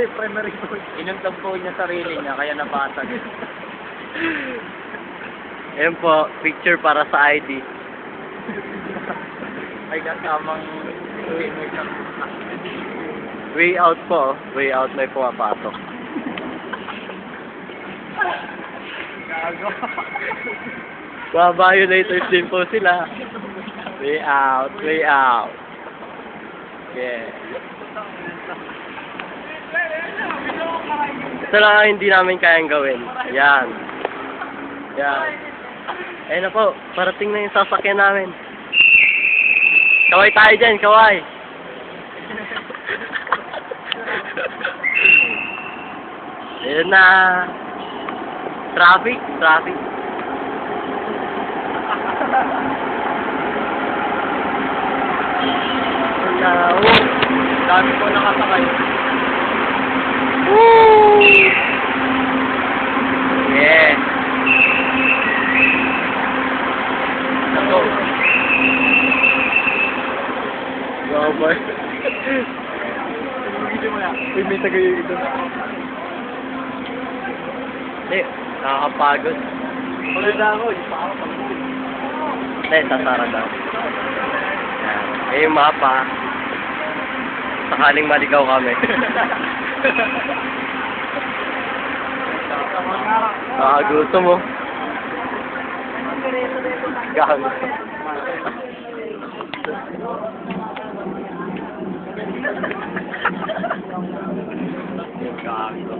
primary goal. Inuntampo niya sarili niya, kaya napatag. Ayan po, picture para sa ID. Ay, kasamang Way out po, way out may pumapasok. gago. Mga violators din po sila. Way out, way out. Yeah. Ito lang ang hindi namin kayang gawin. Yan. Yan. Ayun na po, parating na yung sasakyan namin. Kaway tayo dyan, kaway. Ayun na. Traffic, traffic. Dami po nakasakay. Woo! Yeah. Go. Gabay. Video mo na. Uy, may tagay ito. Hindi, nakakapagod. Wala na ako, hindi pa ako. Hindi, sasara daw. Yan. Yung mapa. Sakaling maligaw kami. Nakakagutom mo. Gago. Gago.